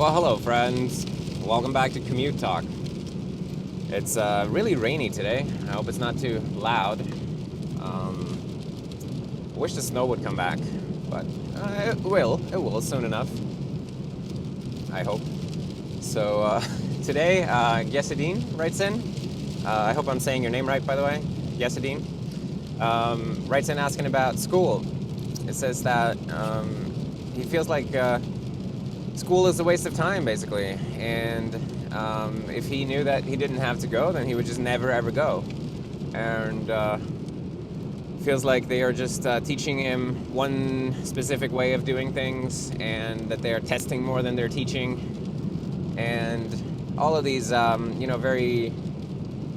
Well, hello, friends. Welcome back to Commute Talk. It's really rainy today. I hope it's not too loud. I wish the snow would come back, but it will. It will soon enough. I hope. So today, Yesadine writes in. I hope I'm saying your name right, by the way. Yesadine writes in asking about school. It says that he feels like school is a waste of time, basically, and if he knew that he didn't have to go, then he would just never ever go. And feels like they are just teaching him one specific way of doing things, and that they are testing more than they're teaching, and all of these very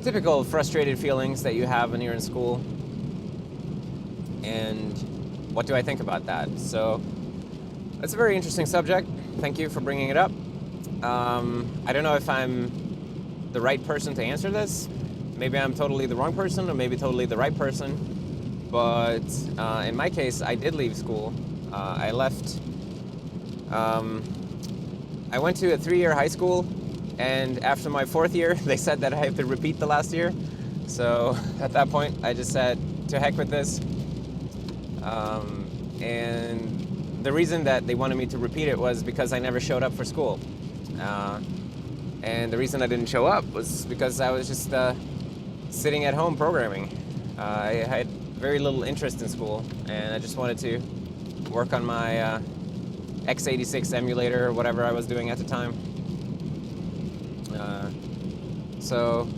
typical frustrated feelings that you have when you're in school. And what do I think about that? So that's a very interesting subject. Thank you for bringing it up. I don't know if I'm the right person to answer this. Maybe I'm totally the wrong person, or maybe totally the right person. But in my case, I did leave school. I left. I went to a 3-year high school, and after my 4th year, they said that I have to repeat the last year. So at that point, I just said, to heck with this. And the reason that they wanted me to repeat it was because I never showed up for school. And the reason I didn't show up was because I was just sitting at home programming. I had very little interest in school, and I just wanted to work on my x86 emulator or whatever I was doing at the time. So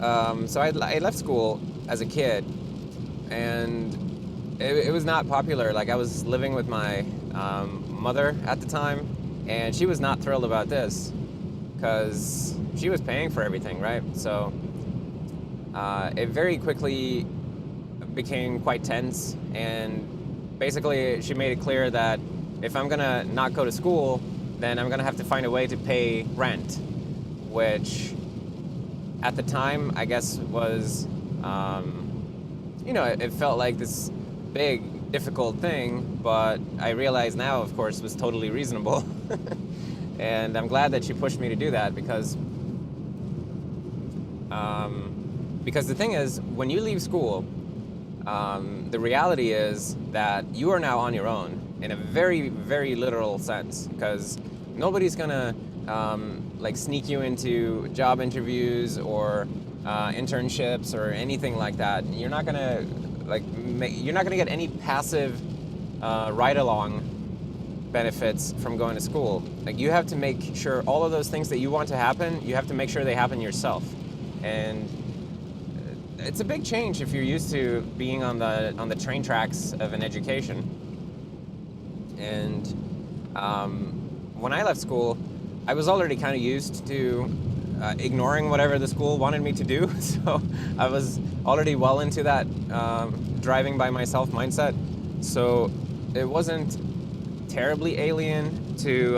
I left school as a kid, and it was not popular. Like, I was living with my mother at the time, and she was not thrilled about this because she was paying for everything, right? So it very quickly became quite tense, and basically she made it clear that if I'm gonna not go to school, then I'm gonna have to find a way to pay rent, which at the time I guess was, it felt like this big, difficult thing, but I realize now, of course, was totally reasonable. And I'm glad that she pushed me to do that, because the thing is, when you leave school, the reality is that you are now on your own in a very, very literal sense, because nobody's gonna sneak you into job interviews or internships or anything like that. You're not gonna get any passive ride-along benefits from going to school. Like, you have to make sure all of those things that you want to happen, you have to make sure they happen yourself. And it's a big change if you're used to being on the train tracks of an education. And when I left school, I was already kind of used to ignoring whatever the school wanted me to do. So I was already well into that driving by myself mindset. So it wasn't terribly alien to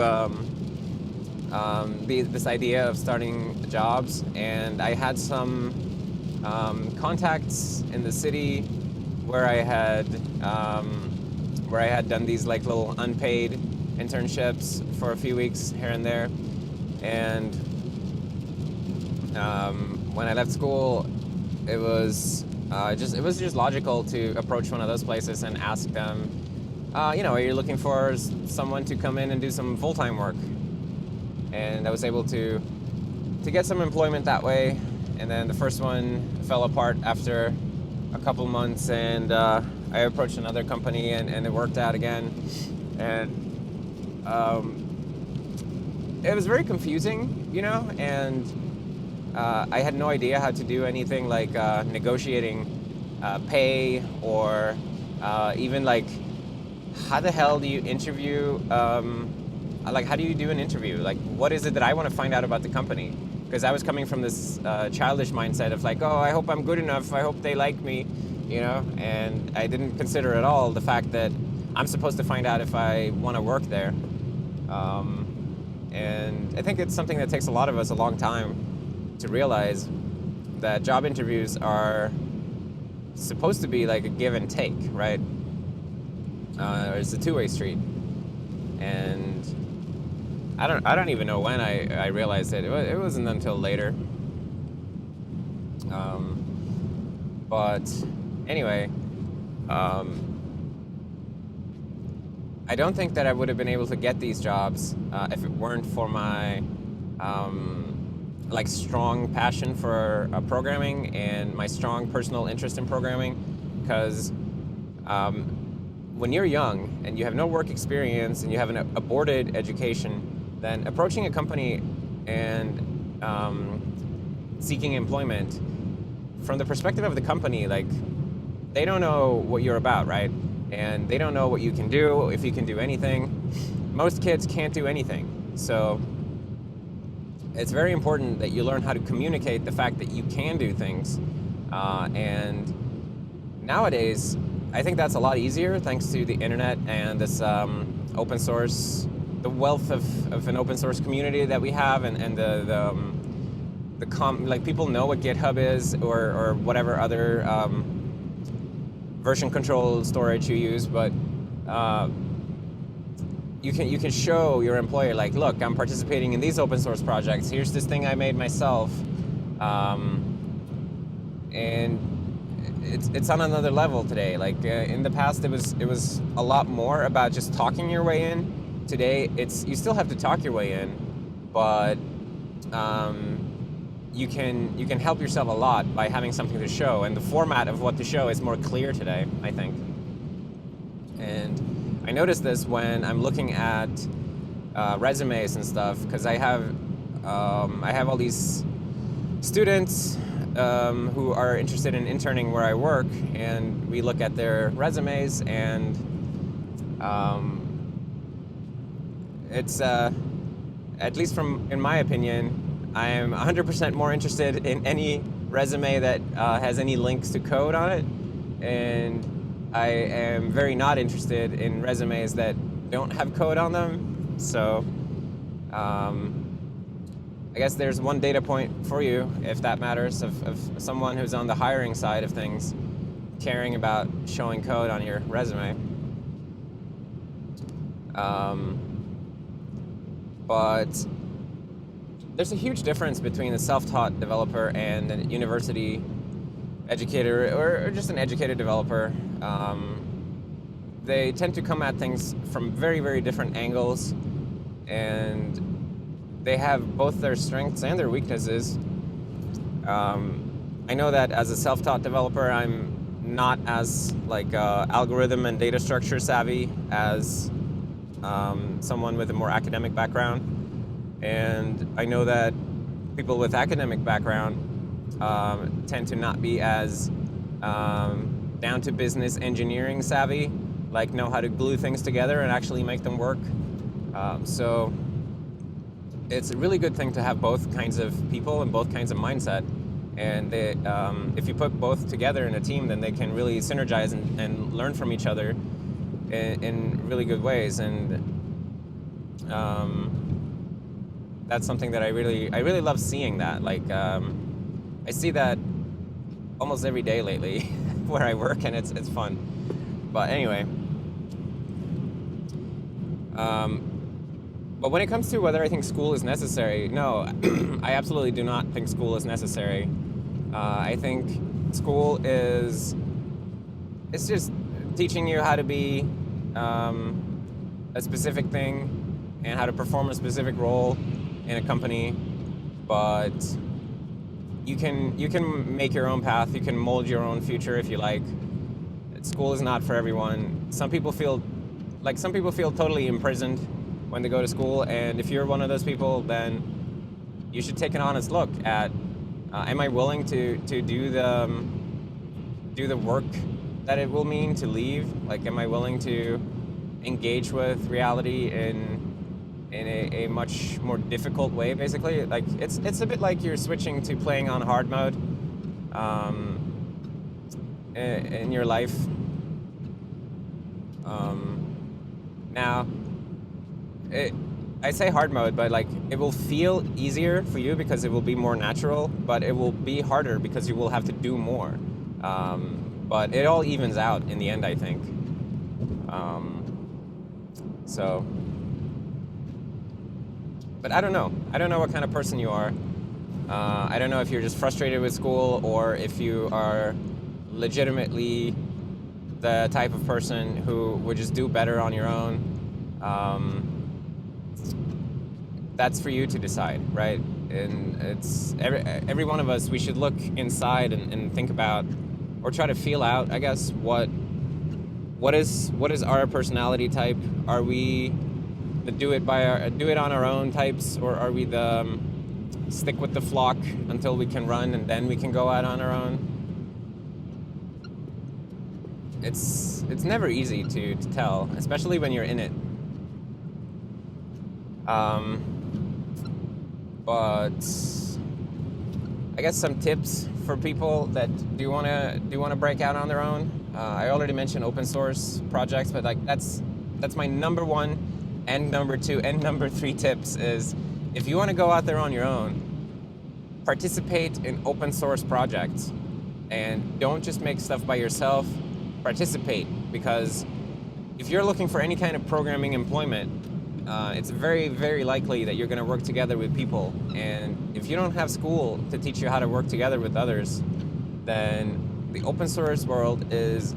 this idea of starting jobs. And I had some contacts in the city where I had done these like little unpaid internships for a few weeks here and there. And when I left school, it was just logical to approach one of those places and ask them, are you looking for someone to come in and do some full-time work? And I was able to get some employment that way. And then the first one fell apart after a couple months, and I approached another company, and it worked out again. And it was very confusing, and I had no idea how to do anything like negotiating pay, or even like, how the hell do you interview, how do you do an interview? Like, what is it that I want to find out about the company? Because I was coming from this childish mindset of like, oh, I hope I'm good enough, I hope they like me, and I didn't consider at all the fact that I'm supposed to find out if I want to work there. And I think it's something that takes a lot of us a long time to realize, that job interviews are supposed to be like a give and take, right? Or it's a two-way street. And I don't even know when I realized it. It wasn't until later. But anyway, I don't think that I would have been able to get these jobs if it weren't for my like strong passion for programming and my strong personal interest in programming. Because when you're young and you have no work experience and you have an aborted education, then approaching a company and seeking employment from the perspective of the company, like, they don't know what you're about, right? And they don't know what you can do, if you can do anything. Most kids can't do anything. So it's very important that you learn how to communicate the fact that you can do things. And nowadays, I think that's a lot easier thanks to the internet and this open source, the wealth of an open source community that we have, and like, people know what GitHub is, or whatever other version control storage you use, but you can show your employer, like, look, I'm participating in these open source projects. Here's this thing I made myself, and it's on another level today. Like, in the past, it was a lot more about just talking your way in. Today, you still have to talk your way in, but you can help yourself a lot by having something to show, and the format of what to show is more clear today, I think. And I noticed this when I'm looking at resumes and stuff, because I have all these students who are interested in interning where I work, and we look at their resumes, and it's at least in my opinion, I am 100% more interested in any resume that has any links to code on it, and I am very not interested in resumes that don't have code on them. So I guess there's one data point for you, if that matters, of someone who's on the hiring side of things, caring about showing code on your resume. But there's a huge difference between a self-taught developer and a university educator, or just an educated developer. They tend to come at things from very, very different angles, and they have both their strengths and their weaknesses. I know that as a self-taught developer, I'm not as algorithm and data structure savvy as someone with a more academic background. And I know that people with academic background tend to not be as down to business engineering savvy, like know how to glue things together and actually make them work. So it's a really good thing to have both kinds of people and both kinds of mindset. And if you put both together in a team, then they can really synergize and learn from each other in really good ways. And that's something that I really love seeing that. Like, I see that almost every day lately where I work, and it's fun. But anyway, but when it comes to whether I think school is necessary, no, I absolutely do not think school is necessary. I think school it's just teaching you how to be a specific thing and how to perform a specific role in a company, but you can make your own path. You can mold your own future if you like. School is not for everyone. Some people feel totally imprisoned when they go to school, and if you're one of those people, then you should take an honest look at, am I willing to do the work that it will mean to leave? Like, am I willing to engage with reality in a much more difficult way, basically? Like, it's a bit like you're switching to playing on hard mode in your life. Now, I say hard mode, but like, it will feel easier for you because it will be more natural, but it will be harder because you will have to do more. But it all evens out in the end, I think. But I don't know. I don't know what kind of person you are. I don't know if you're just frustrated with school or if you are legitimately the type of person who would just do better on your own. That's for you to decide, right? And it's every one of us, we should look inside and think about, or try to feel out, I guess, what is our personality type? Are we the do it on our own types, or are we the stick with the flock until we can run and then we can go out on our own? It's never easy to tell, especially when you're in it. But I guess some tips for people that do want to break out on their own. I already mentioned open source projects, but like that's my number one and number two and number three tips is, if you want to go out there on your own, participate in open source projects, and don't just make stuff by yourself. Participate, because if you're looking for any kind of programming employment, it's very, very likely that you're going to work together with people. And if you don't have school to teach you how to work together with others, then the open source world is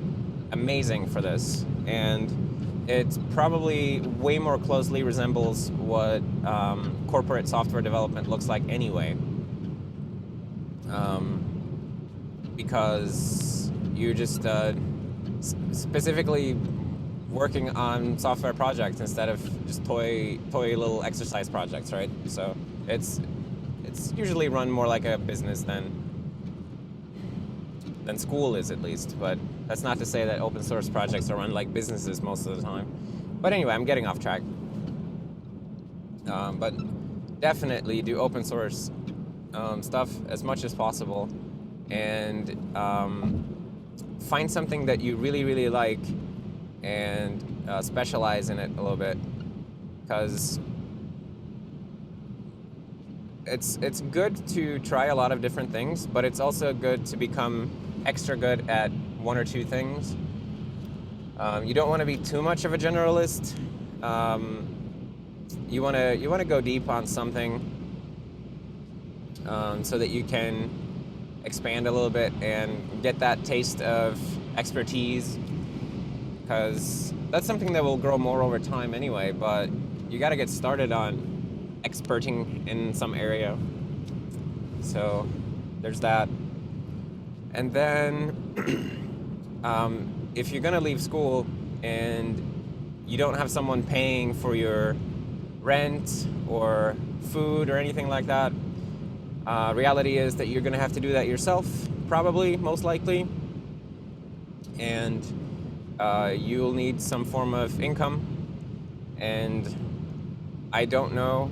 amazing for this. And it probably way more closely resembles what corporate software development looks like anyway. Because you just specifically working on software projects instead of just toy little exercise projects, right? So it's usually run more like a business than school is, at least. But that's not to say that open source projects are run like businesses most of the time. But anyway, I'm getting off track. But definitely do open source stuff as much as possible, and find something that you really, really like, and specialize in it a little bit, because it's good to try a lot of different things, but it's also good to become extra good at one or two things. You don't want to be too much of a generalist. You want to go deep on something, so that you can expand a little bit and get that taste of expertise, because that's something that will grow more over time anyway, but you got to get started on experting in some area. So there's that. And then if you're going to leave school and you don't have someone paying for your rent or food or anything like that, reality is that you're going to have to do that yourself, probably, most likely. And you'll need some form of income. And I don't know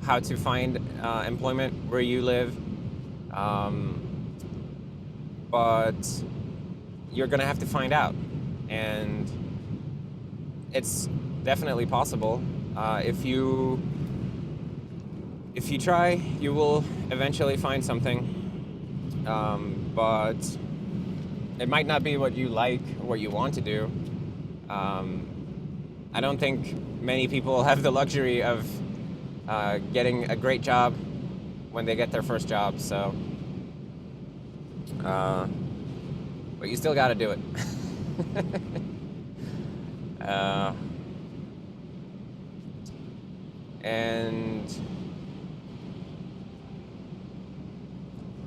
how to find employment where you live, but you're going to have to find out. And it's definitely possible. If you try, you will eventually find something, but it might not be what you like or what you want to do. I don't think many people have the luxury of getting a great job when they get their first job, so but you still got to do it. And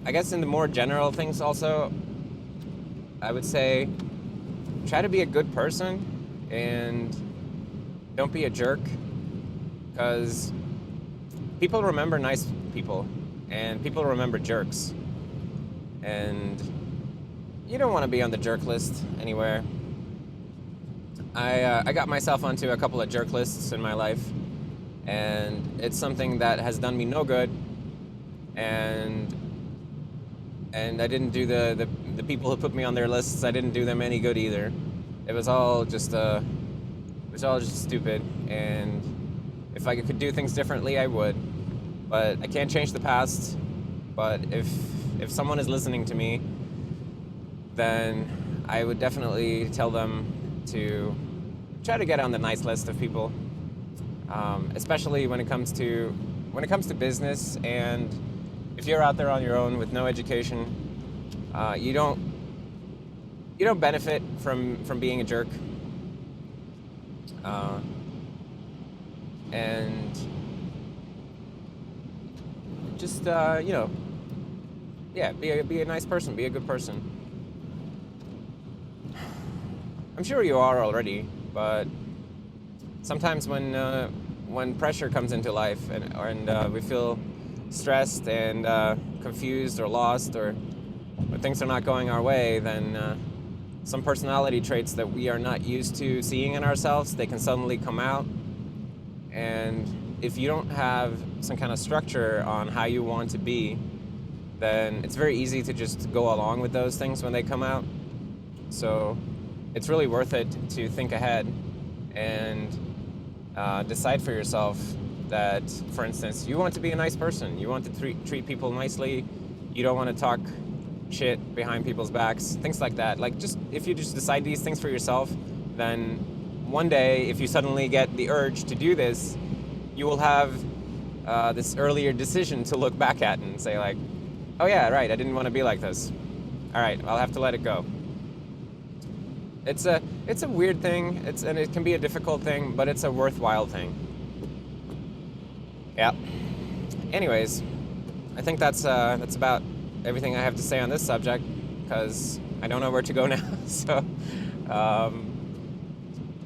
I guess in the more general things also, I would say try to be a good person and don't be a jerk, because people remember nice people and people remember jerks, and you don't want to be on the jerk list anywhere. I got myself onto a couple of jerk lists in my life, and it's something that has done me no good, and I didn't do the people who put me on their lists, I didn't do them any good either. It was all just stupid, and if I could do things differently, I would. But I can't change the past. But if someone is listening to me, then I would definitely tell them to try to get on the nice list of people, especially when it comes to when it comes to business, and if you're out there on your own with no education, you don't benefit from being a jerk. And just yeah, be a nice person, be a good person. I'm sure you are already, but sometimes when pressure comes into life and we feel stressed and confused or lost, or when things are not going our way, then some personality traits that we are not used to seeing in ourselves, they can suddenly come out. And if you don't have some kind of structure on how you want to be, then it's very easy to just go along with those things when they come out. So it's really worth it to think ahead and decide for yourself that, for instance, you want to be a nice person. You want to treat people nicely. You don't want to talk shit behind people's backs, things like that. Like, just if you just decide these things for yourself, then one day, if you suddenly get the urge to do this, you will have this earlier decision to look back at and say, like, oh yeah, right, I didn't want to be like this. All right, I'll have to let it go. It's a weird thing, and it can be a difficult thing, but it's a worthwhile thing. Yeah. Anyways, I think that's about everything I have to say on this subject, because I don't know where to go now. So,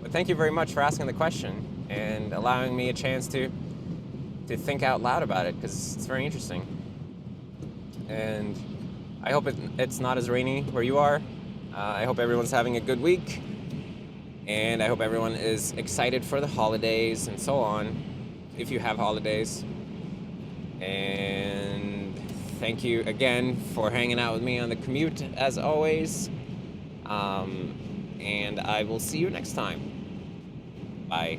but thank you very much for asking the question and allowing me a chance to think out loud about it, because it's very interesting. And I hope it's not as rainy where you are. I hope everyone's having a good week, and I hope everyone is excited for the holidays and so on, if you have holidays. And thank you again for hanging out with me on the commute, as always. And I will see you next time. Bye.